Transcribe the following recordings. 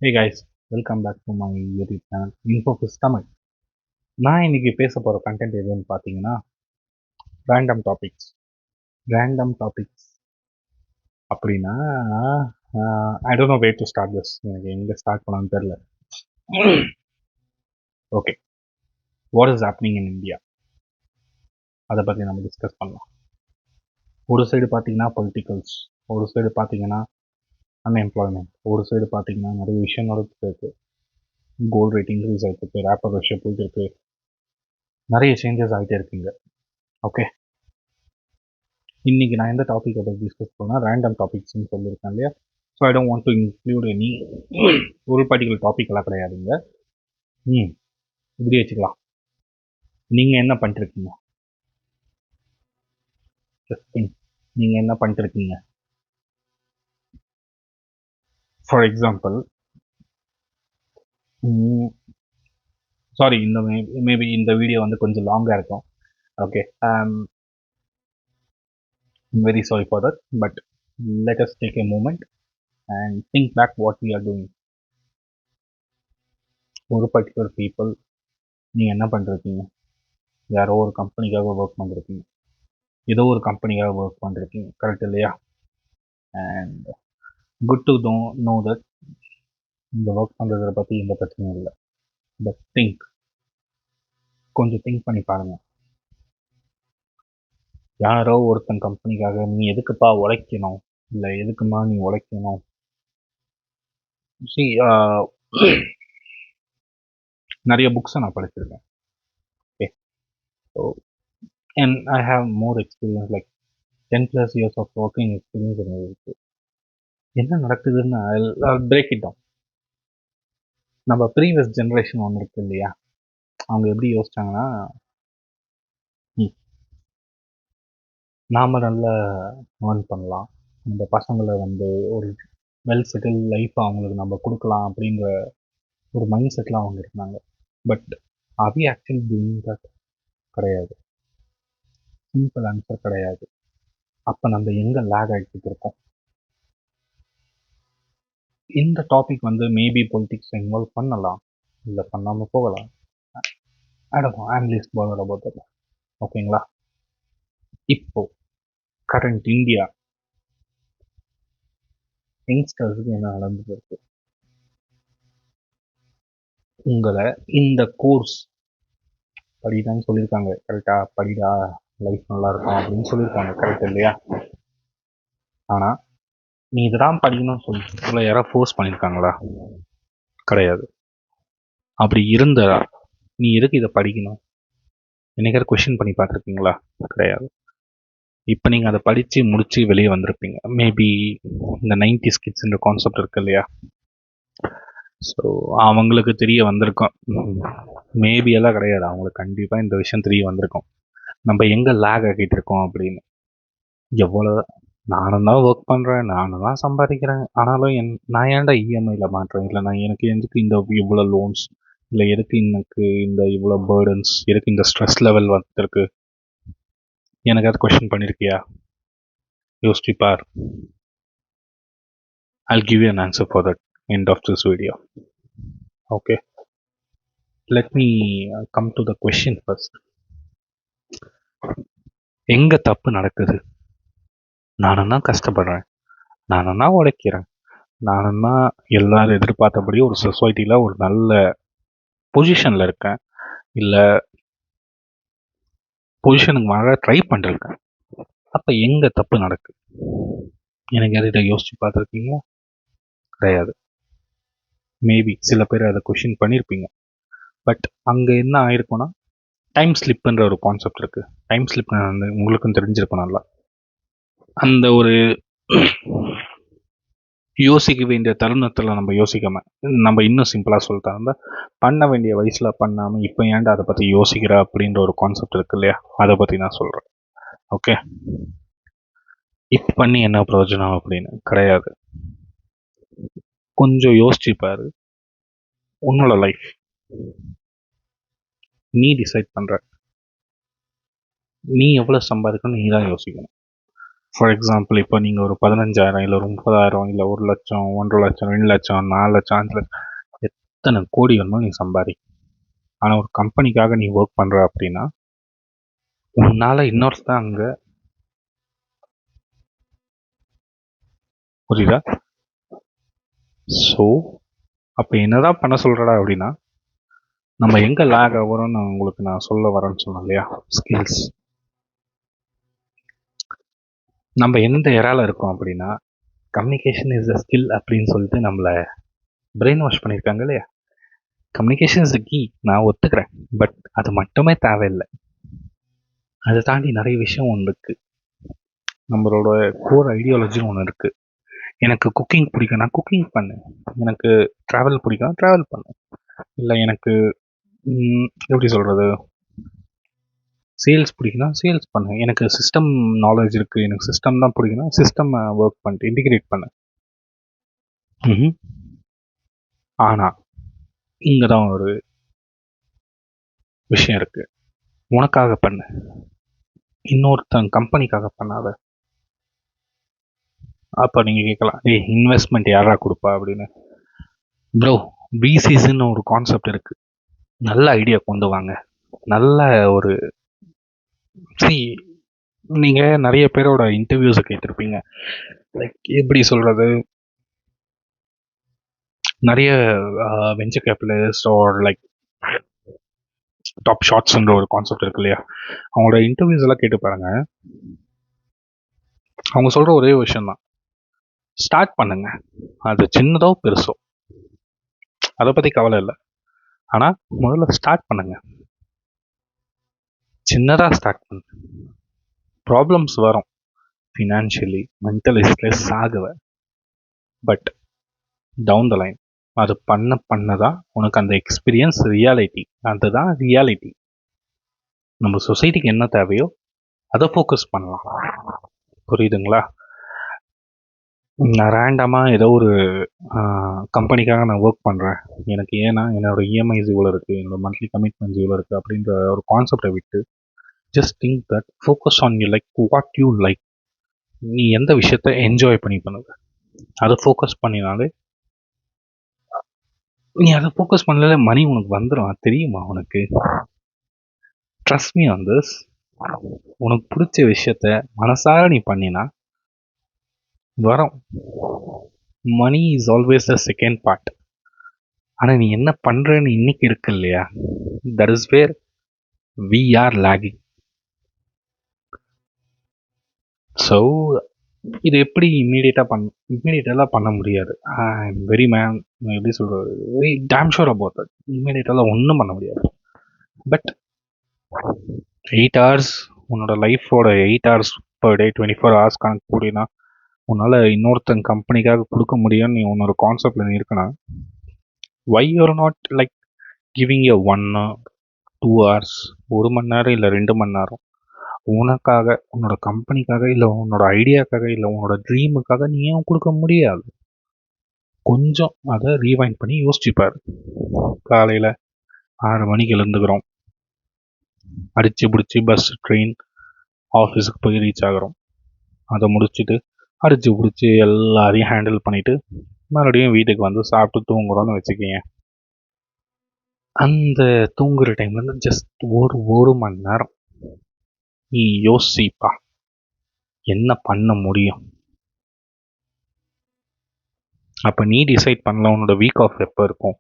Hey guys, welcome back to my YouTube channel Infofus Tamil. நான் இன்னைக்கு பேச போகிற கண்டென்ட் எதுன்னு பார்த்தீங்கன்னா ரேண்டம் டாபிக்ஸ். ரேண்டம் டாபிக்ஸ் அப்படின்னா I don't know way to start this. எனக்கு எங்கே ஸ்டார்ட் பண்ணான்னு தெரில. Okay, what is happening in India, அதை பற்றி நம்ம டிஸ்கஸ் பண்ணலாம். ஒரு சைடு பார்த்தீங்கன்னா பொலிட்டிக்கல்ஸ், ஒரு சைடு பார்த்தீங்கன்னா அன்எம்ப்ளாய்மெண்ட், ஒரு சைடு பார்த்தீங்கன்னா நிறைய விஷயம் நடந்துருக்கு. கோல்டு ரேட் இன்க்ரீஸ் ஆகிட்டு இருக்கு, ரேப்பர் ரஷ்யா போயிட்டு இருக்கு, நிறைய சேஞ்சஸ் ஆகிட்டே இருக்குங்க. ஓகே, இன்றைக்கி நான் எந்த டாப்பிக்கை பற்றி டிஸ்கஸ் பண்ணால் ரேண்டம் டாபிக்ஸ்னு சொல்லியிருக்கேன் இல்லையா. So I don't want to include any ஒரு பர்டிகுலர் டாபிக்லாம் கிடையாதுங்க. இப்படி வச்சுக்கலாம். நீங்கள் என்ன பண்ணிட்டுருக்கீங்க? நீங்கள் என்ன பண்ணிட்டுருக்கீங்க? ஃபார் எக்ஸாம்பிள், சாரி, இந்த மேபி இந்த வீடியோ வந்து கொஞ்சம் லாங்காக இருக்கும். Okay, I'm very sorry for that, but let us take a moment and think back what we are doing. ஒரு பர்டிகுலர் பீப்புள் நீங்கள் என்ன பண்ணிருக்கீங்க? யாரோ ஒரு கம்பெனிக்காக ஒர்க் பண்ணிருக்கீங்க, ஏதோ ஒரு கம்பெனிக்காக ஒர்க் பண்ணிருக்கீங்க, கரெக்ட் இல்லையா? And good to know that இந்த ஒர்க் பண்ணுறதை பற்றி எந்த பிரச்சனையும் இல்லை. பட் கொஞ்சம் திங்க் பண்ணி பாருங்கள். யாரோ ஒருத்தன் கம்பெனிக்காக நீ எதுக்குப்பா உழைக்கணும், இல்லை எதுக்குமா நீ உழைக்கணும்? நிறைய புக்ஸை நான் படிச்சிருக்கேன். Okay, so and I have more experience, like 10+ years of working experience இருக்குது. என்ன நடக்குதுன்னு பிரேக் இட் டவுன். நம்ம ப்ரீவியஸ் ஜென்ரேஷன் ஒன்று இருக்கு இல்லையா, அவங்க எப்படி யோசிச்சாங்கன்னா, நாம் நல்லா ஏர்ன் பண்ணலாம், இந்த பசங்களை வந்து ஒரு வெல் செட்டில் லைஃப் அவங்களுக்கு நம்ம கொடுக்கலாம் அப்படின்ற ஒரு மைண்ட் செட்டில் அவங்க இருந்தாங்க. பட் அது ஆக்சுவலி டூயிங் தட் கிடையாது. சிம்பிள் ஆன்சர் கிடையாது. அப்போ நம்ம எங்கே லேக் ஆகிட்டு இருக்கோம்? இந்த டாபிக் வந்து மேபி பொலிட்டிக்ஸ் இன்வால்வ் பண்ணலாம், இல்லை பண்ணாமல் போகலாம். I don't know, I am least bothered about that. ஓகேங்களா? இப்போ கரண்ட் இந்தியா யங்ஸ்டர்ஸுக்கு என்ன நடந்துட்டு இருக்கு? உங்களை இந்த கோர்ஸ் படிதான்னு சொல்லியிருக்காங்க, கரெக்டாக? படிடா, லைஃப் நல்லா இருக்கும் அப்படின்னு சொல்லியிருக்காங்க, கரெக்ட் இல்லையா? ஆனால் நீ இதெல்லாம் படிக்கணும்னு சொல்லிட்டு உங்களை யாராவது ஃபோர்ஸ் பண்ணியிருக்காங்களா? கிடையாது. அப்படி இருந்தா நீ எதுக்கு இதை படிக்கணும்? என்னைக்காவது கொஷின் பண்ணி பார்த்துருக்கீங்களா? கிடையாது. இப்போ நீங்கள் அதை படித்து முடித்து வெளியே வந்திருப்பீங்க. மேபி இந்த 90s கிட்ஸ்ன்ற கான்செப்ட் இருக்கு இல்லையா, ஸோ அவங்களுக்கு தெரிய வந்திருக்கும். மேபி எல்லாம் கிடையாது, அவங்களுக்கு கண்டிப்பாக இந்த விஷயம் தெரிய வந்திருக்கும், நம்ம எங்கே லேக் ஆகிட்டு இருக்கோம் அப்படின்னு. எவ்வளோ நானும் தான் ஒர்க் பண்ணுறேன், நானும் தான் சம்பாதிக்கிறேன், ஆனாலும் நான் ஏன்டா இஎம்ஐயில் மாட்டுறேன், இல்லை நான் எனக்கு எதுக்கு இந்த இவ்வளோ லோன்ஸ், இல்லை எதுக்கு எனக்கு இந்த இவ்வளோ பேர்டன்ஸ், எதுக்கு இந்த ஸ்ட்ரெஸ் லெவல் வந்துருக்கு? எனக்கு அது கொஷின் பண்ணியிருக்கியா? யோசிச்சு பார். I'll give you an answer for that end of this video. Okay, let me come to the question first. எங்கே தப்பு நடக்குது? நானும் தான் கஷ்டப்படுறேன், நானும் தான் உழைக்கிறேன், நானும் தான் எல்லாரும் எதிர்பார்த்தபடி ஒரு சொசைட்டியில் ஒரு நல்ல பொசிஷனில் இருக்கேன், இல்லை பொசிஷனுக்கு வர ட்ரை பண்ணிருக்கேன். அப்போ எங்கே தப்பு நடக்குது? எனக்கு எதை யோசிச்சு பார்த்துருக்கீங்களா? கிடையாது. மேபி சில பேர் அதை கொஷின் பண்ணியிருப்பீங்க. பட் அங்கே என்ன ஆயிருக்கும்னா, டைம் ஸ்லிப்புன்ற ஒரு கான்செப்ட் இருக்குது. டைம் ஸ்லிப் வந்து உங்களுக்கும் தெரிஞ்சிருக்கும் நல்லா. அந்த ஒரு யோசிக்க வேண்டிய தருணத்தில் நம்ம யோசிக்காமல், நம்ம இன்னும் சிம்பிளாக சொல்லிட்டாங்க, பண்ண வேண்டிய வயசில் பண்ணாமல் இப்போ ஏன்டா அதை பற்றி யோசிக்கிற அப்படின்ற ஒரு கான்செப்ட் இருக்கு இல்லையா, அதை பற்றி நான் சொல்கிறேன். ஓகே, இப்போ பண்ணி என்ன பிரயோஜனம் அப்படின்னு கிடையாது. கொஞ்சம் யோசிச்சுப்பாரு. உன்னோட லைஃப் நீ டிசைட் பண்ணுற. நீ எவ்வளோ சம்பாதிக்கணும்னு நீ தான் யோசிக்கணும். ஃபார் எக்ஸாம்பிள் இப்போ நீங்கள் ஒரு 15,000 இல்லை ஒரு 30,000 இல்லை 1,00,000 1,50,000 2,00,000 4,00,000 5,00,000 எத்தனை கோடி வேணுமோ நீ சம்பாதி. ஆனால் ஒரு கம்பெனிக்காக நீ ஒர்க் பண்ணுற அப்படின்னா உன்னால் இன்னொருத்தான் அங்கே புரியுதா? ஸோ அப்போ என்னதான் பண்ண சொல்கிறடா அப்படின்னா நம்ம எங்கே லேக் ஆகிறோம்னு உங்களுக்கு நான் சொல்ல வரேன்னு சொன்னேன் இல்லையா, ஸ்கில்ஸ். நம்ம எந்த எரால இருக்கோம் அப்படின்னா கம்யூனிகேஷன் இஸ் அ ஸ்கில் அப்படின்னு சொல்லிட்டு நம்மளை பிரெயின் வாஷ் பண்ணியிருக்காங்க இல்லையா. கம்யூனிகேஷன் இஸ் த கீ, நான் ஒத்துக்கிறேன். பட் அது மட்டுமே தேவையில்லை, அதை தாண்டி நிறைய விஷயம் ஒன்று இருக்குது. நம்மளோட கோர் ஐடியாலஜின்னு ஒன்று இருக்குது. எனக்கு குக்கிங் பிடிக்கும்னா குக்கிங் பண்ணு, எனக்கு ட்ராவல் பிடிக்கும்னா ட்ராவல் பண்ணு, இல்லை எனக்கு எப்படி சொல்கிறது சேல்ஸ் பிடிக்கும்னா சேல்ஸ் பண்ணு, எனக்கு சிஸ்டம் நாலேஜ் இருக்குது, எனக்கு சிஸ்டம் தான் பிடிக்கும்னா சிஸ்டம் ஒர்க் பண்ணிட்டு இன்டிகிரேட் பண்ணு. ஆனால் இங்கே தான் ஒரு விஷயம் இருக்குது. உனக்காக பண்ணு, இன்னொருத்தன் கம்பெனிக்காக பண்ணாத. அப்போ நீங்கள் கேட்கலாம், ஏய் இன்வெஸ்ட்மெண்ட் யாரா கொடுப்பா அப்படின்னு. ப்ரோ, பிசிஸ்ன்னு ஒரு கான்செப்ட் இருக்குது. நல்ல ஐடியா கொண்டு வாங்க. நல்ல ஒரு நீங்கள் நிறைய பேரோட இன்டர்வியூஸை கேட்டிருப்பீங்க. லைக் எப்படி சொல்கிறது, நிறைய venture capitalist are like top ஷாட்ஸ்ன்ற ஒரு கான்செப்ட் இருக்கு இல்லையா, அவங்களோட இன்டர்வியூஸ் எல்லாம் கேட்டு பாருங்க. அவங்க சொல்கிற ஒரே விஷயம்தான், ஸ்டார்ட் பண்ணுங்க. அது சின்னதோ பெருசோ அதை பற்றி கவலை இல்லை, ஆனால் முதல்ல ஸ்டார்ட் பண்ணுங்க. சின்னதாக ஸ்டார்ட் பண்ணுங்க. ப்ராப்ளம்ஸ் வரும், ஃபினான்ஷியலி மென்டலி ஸ்ட்ரெஸ் ஆகுவேன். பட் டவுன் த லைன் அது பண்ணதான் உனக்கு அந்த எக்ஸ்பீரியன்ஸ் ரியாலிட்டி. அதுதான் ரியாலிட்டி. நம்ம சொசைட்டிக்கு என்ன தேவையோ அதை ஃபோக்கஸ் பண்ணலாம். புரியுதுங்களா? நான் ரேண்டமாக ஏதோ ஒரு கம்பெனிக்காக நான் ஒர்க் பண்ணுறேன், எனக்கு ஏன்னா என்னோடய இஎம்ஐஸ் இவ்வளோ இருக்குது, என்னோடய மந்த்லி கமிட்மெண்ட்ஸ் இவ்வளோ இருக்குது அப்படின்ற ஒரு கான்செப்டை விட்டு just think that focus on you like what you like. நீ எந்த விஷயத்த என்ஜாய் பண்ணி பண்ணுவ அதை ஃபோக்கஸ் பண்ணினாலே, நீ அதை ஃபோக்கஸ் பண்ணல மணி உனக்கு வந்துடும். அது தெரியுமா உனக்கு? Trust me on this. உனக்கு பிடிச்ச விஷயத்த மனசார நீ பண்ணினா வரும். Money is always the second part. ஆனால் நீ என்ன பண்ணுறன்னு இன்னைக்கு இருக்கு இல்லையா, that is where we are lagging. So இது எப்படி இம்மீடியட்டாக பண்ண முடியாது. வெரி மேன் எப்படி சொல்கிறது, very damn sure about that. இம்மீடியட்டாக ஒன்றும் பண்ண முடியாது. பட் 8 hours உன்னோட லைஃபோட 8 hours per day 24 hours கணக்கு கூடினா உன்னால் இன்னொருத்தன் கம்பெனிக்காக கொடுக்க முடியும்னு நீ உன்னோட கான்செப்டில் நீ இருக்கணும். Why you're not like giving a 1 or 2 hours, 1 மணி நேரம் இல்லை 2 மணி நேரம் உனக்காக, உன்னோட கம்பெனிக்காக, இல்லை உன்னோட ஐடியாக்காக, இல்லை உன்னோட ட்ரீமுக்காக நீ ஏன் கொடுக்க முடியாது? கொஞ்சம் அதை ரீவைண்ட் பண்ணி யோசிச்சுப்பார். காலையில் 6 மணிக்கு எழுந்துக்கிறோம், அடித்து பிடிச்சி பஸ் ட்ரெயின் ஆஃபீஸுக்கு போய் ரீச் ஆகிறோம். அதை முடிச்சுட்டு அடித்து பிடிச்சி எல்லாரையும் ஹேண்டில் பண்ணிவிட்டு மறுபடியும் வீட்டுக்கு வந்து சாப்பிட்டு தூங்குறோன்னு வச்சுக்கிங்க. அந்த தூங்குகிற டைம்லேருந்து ஜஸ்ட் ஒரு மணி நேரம் நீ யோசிப்பா என்ன பண்ண முடியும். அப்போ நீ டிசைட் பண்ணலாம் உன்னோட வீக் ஆஃப் எப்போ இருக்கும்,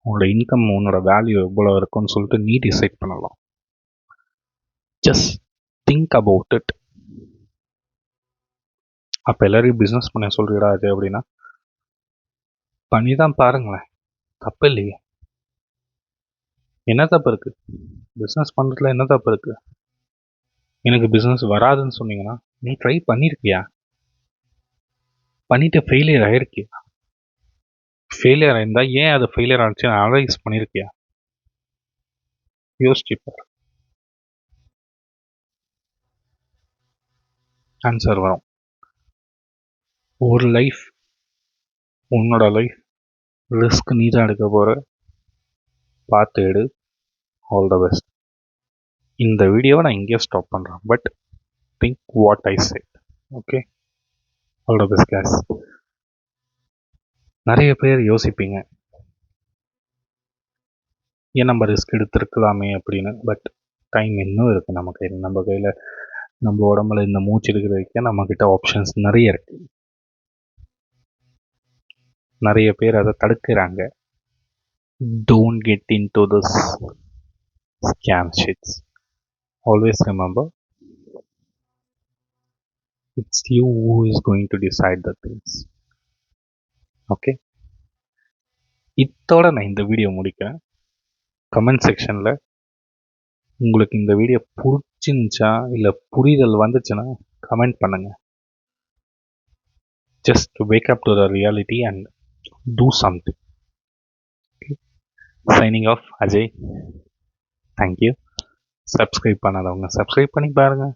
உன்னோட இன்கம், உன்னோட வேல்யூ எவ்வளோ இருக்கும்னு சொல்லிட்டு நீ டிசைட் பண்ணலாம். Just think about it. அப்போ எல்லாரையும் பிஸ்னஸ் பண்ண சொல்கிறா அது அப்படின்னா பண்ணி தான் பாருங்களேன், தப்பு இல்லையே. என்ன தப்பு இருக்குது பிஸ்னஸ் பண்ணுறதுல? என்ன தப்பு இருக்குது? எனக்கு பிஸ்னஸ் வராதுன்னு சொன்னீங்கன்னா நீ ட்ரை பண்ணியிருக்கியா? பண்ணிவிட்டு ஃபெயிலியர் ஆகிருக்கியா? ஃபெயிலியர் ஆயிருந்தால் ஏன் அது ஃபெயிலியர் ஆனிச்சு அனலைஸ் பண்ணியிருக்கியா? யோசிச்சுப்பார், ஆன்சர் வரும். ஒரு லைஃப், உன்னோட லைஃப் ரிஸ்க் நீ தான் எடுக்க போகிற, பார்த்து எடு. All the best. இந்த வீடியோவை நான் இங்கேயே ஸ்டாப் பண்ணுறேன். But think what I said. Okay, all the best guys. நிறைய பேர் யோசிப்பீங்க, ஏன் நம்ம ரிஸ்க் எடுத்துருக்கலாமே அப்படின்னு. பட் டைம் இன்னும் இருக்குது நம்ம கையில் நம்ம உடம்புல இந்த மூச்சு இருக்கிற வரைக்கும் நம்மக்கிட்ட ஆப்ஷன்ஸ் நிறைய இருக்குது. நிறைய பேர் அதை தடுக்கிறாங்க. Don't get into this scam shits. Always remember, it's you who is going to decide the things. Okay, இத்தோட நான் இந்த வீடியோ முடிக்கிறேன். கமெண்ட் செக்ஷனில் உங்களுக்கு இந்த வீடியோ பிடிச்சிருந்துச்சா இல்லை புரிதல் வந்துச்சுன்னா கமெண்ட் பண்ணுங்கள். Just wake up to the reality and do something. Signing off Ajay. Thank you. Subscribe பண்ணாதவங்க சப்ஸ்கிரைப் பண்ணி பாருங்கள்.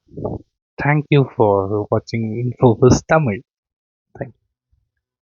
தேங்க்யூ ஃபார் வாட்சிங் இன்ஃபோவிஸ் தமிழ்.